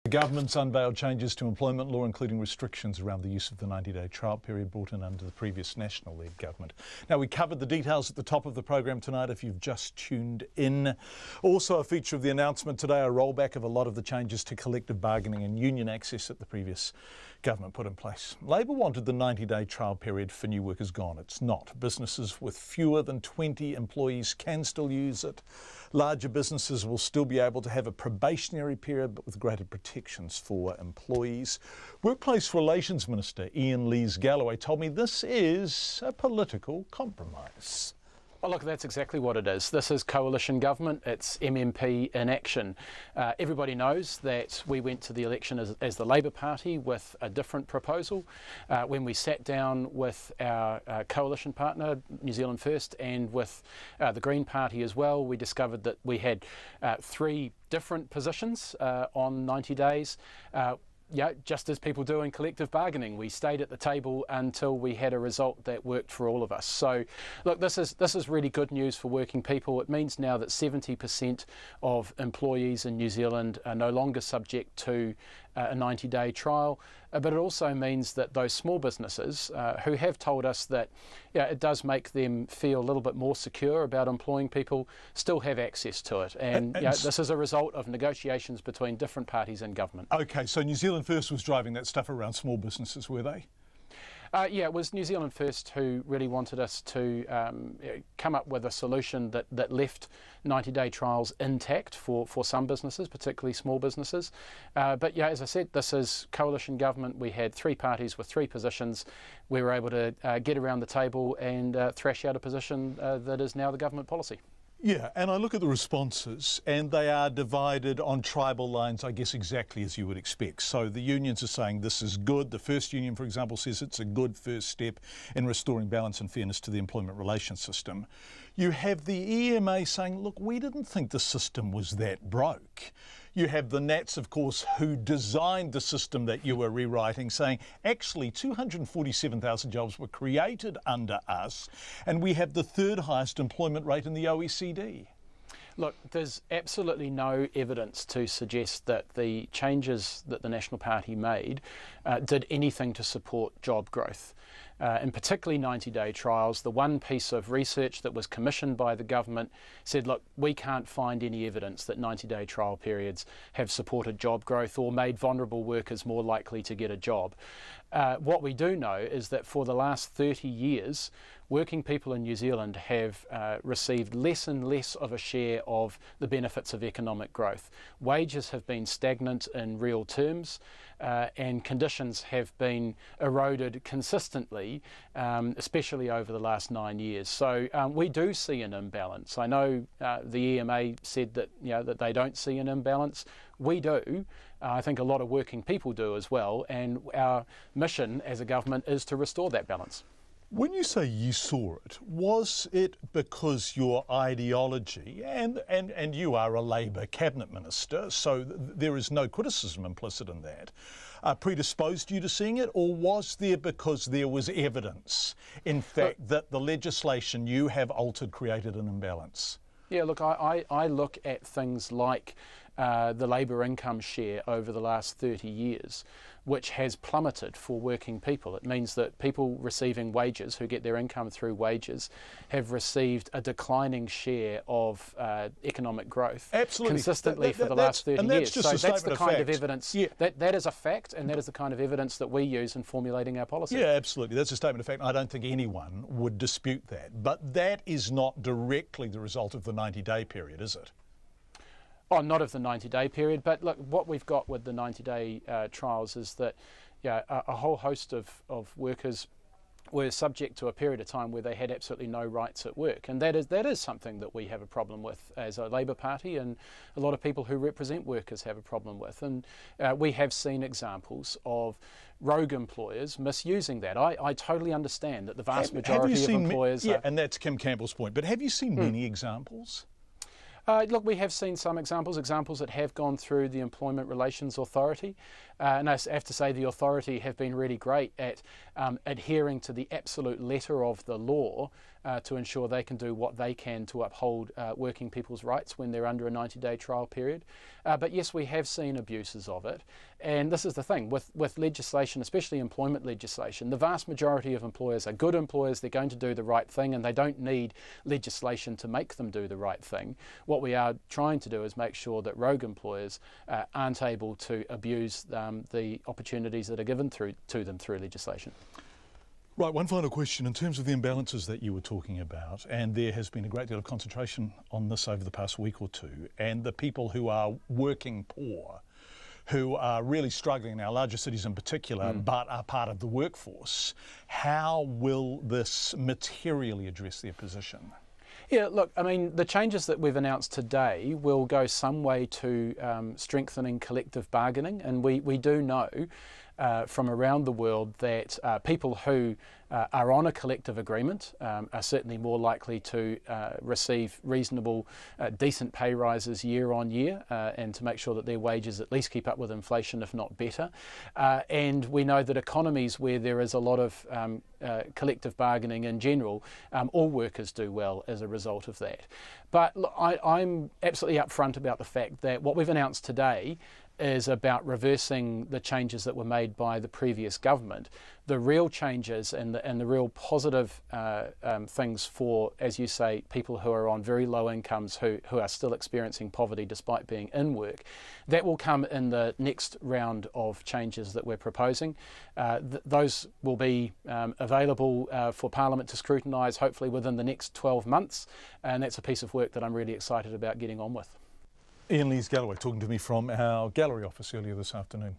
The government's unveiled changes to employment law, including restrictions around the use of the 90-day trial period brought in under the previous National-led government. Now, we covered the details at the top of the program tonight if you've just tuned in. Also a feature of the announcement today, a rollback of a lot of the changes to collective bargaining and union access that the previous government put in place. Labor wanted the 90-day trial period for new workers gone. It's not. Businesses with fewer than 20 employees can still use it. Larger businesses will still be able to have a probationary period, but with greater protections for employees. Workplace Relations Minister Iain Lees-Galloway told me this is a political compromise. Well, look, that's exactly what it is. This is coalition government. It's MMP in action. Everybody knows that we went to the election as the Labor Party with a different proposal. When we sat down with our coalition partner, New Zealand First, and with the Green Party as well, we discovered that we had three different positions on 90 days. Yeah, just as people do in collective bargaining, we stayed at the table until we had a result that worked for all of us. So, look, this is really good news for working people. It means now that 70% of employees in New Zealand are no longer subject to a 90-day trial, but it also means that those small businesses who have told us that it does make them feel a little bit more secure about employing people still have access to it. And this is a result of negotiations between different parties in government. OK, so New Zealand First was driving that stuff around small businesses, were they? Yeah, it was New Zealand First who really wanted us to come up with a solution that left 90-day trials intact for some businesses, particularly small businesses. But yeah, as I said, this is coalition government. We had three parties with three positions. We were able to get around the table and thrash out a position that is now the government policy. Yeah, and I look at the responses and they are divided on tribal lines, I guess exactly as you would expect. So the unions are saying this is good. The First Union, for example, says it's a good first step in restoring balance and fairness to the employment relations system. You have the EMA saying, look, we didn't think the system was that broke. You have the Nats, of course, who designed the system that you were rewriting, saying actually 247,000 jobs were created under us, and we have the third highest employment rate in the OECD. Look, there's absolutely no evidence to suggest that the changes that the National Party made did anything to support job growth. And particularly 90-day trials, the one piece of research that was commissioned by the government said, look, we can't find any evidence that 90-day trial periods have supported job growth or made vulnerable workers more likely to get a job. What we do know is that for the last 30 years, working people in New Zealand have received less and less of a share of the benefits of economic growth. Wages have been stagnant in real terms, and conditions have been eroded consistently, especially over the last 9 years. So we do see an imbalance. I know the EMA said that that they don't see an imbalance. We do. I think a lot of working people do as well, and our mission as a government is to restore that balance. When you say you saw it, was it because your ideology, and you are a Labor cabinet minister, so there is no criticism implicit in that, predisposed you to seeing it, or was there because there was evidence, in fact, that the legislation you have altered created an imbalance? Yeah, look, I look at things like the Labor income share over the last 30 years, which has plummeted for working people. It means that people receiving wages, who get their income through wages, have received a declining share of economic growth consistently for the last 30 years. So that's the kind of evidence, that is a fact, and that is the kind of evidence that we use in formulating our policy. Yeah, absolutely. That's a statement of fact. I don't think anyone would dispute that. But that is not directly the result of the 90-day period, is it? Oh, not of the 90-day period, but look, what we've got with the 90-day trials is that a whole host of workers were subject to a period of time where they had absolutely no rights at work, and that is something that we have a problem with as a Labor Party, and a lot of people who represent workers have a problem with. And we have seen examples of rogue employers misusing that. I totally understand that the vast majority of employers... and that's Kim Campbell's point, but have you seen many examples? Look, we have seen some examples that have gone through the Employment Relations Authority. And I have to say the authority have been really great at adhering to the absolute letter of the law to ensure they can do what they can to uphold working people's rights when they're under a 90-day trial period. But yes, we have seen abuses of it. And this is the thing, with legislation, especially employment legislation, the vast majority of employers are good employers, they're going to do the right thing, and they don't need legislation to make them do the right thing. What we are trying to do is make sure that rogue employers aren't able to abuse the opportunities that are given to them through legislation. Right, one final question. In terms of the imbalances that you were talking about, and there has been a great deal of concentration on this over the past week or two, and the people who are working poor, who are really struggling in our larger cities in particular, but are part of the workforce, how will this materially address their position? Yeah, look, I mean, the changes that we've announced today will go some way to strengthening collective bargaining, and we do know from around the world that people who are on a collective agreement are certainly more likely to receive reasonable, decent pay rises year on year and to make sure that their wages at least keep up with inflation, if not better. And we know that economies where there is a lot of collective bargaining in general, all workers do well as a result of that. But look, I'm absolutely upfront about the fact that what we've announced today is about reversing the changes that were made by the previous government. The real changes and the real positive things for, as you say, people who are on very low incomes who are still experiencing poverty despite being in work, that will come in the next round of changes that we're proposing. Those will be available for Parliament to scrutinise hopefully within the next 12 months, and that's a piece of work that I'm really excited about getting on with. Iain Lees-Galloway talking to me from our gallery office earlier this afternoon.